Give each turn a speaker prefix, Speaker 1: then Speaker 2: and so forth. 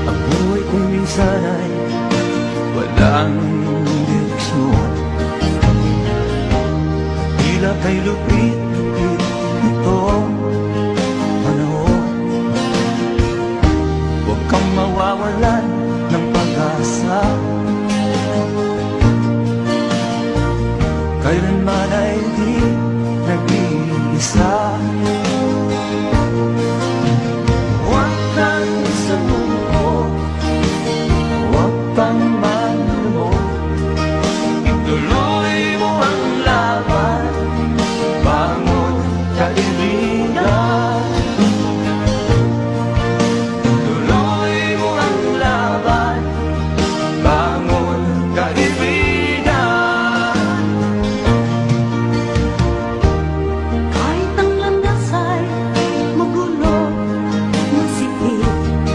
Speaker 1: Ang buhay kong minsan ay walang direksyon. Tila kay lupit-lupit itong panahon. Huwag kang mawawalan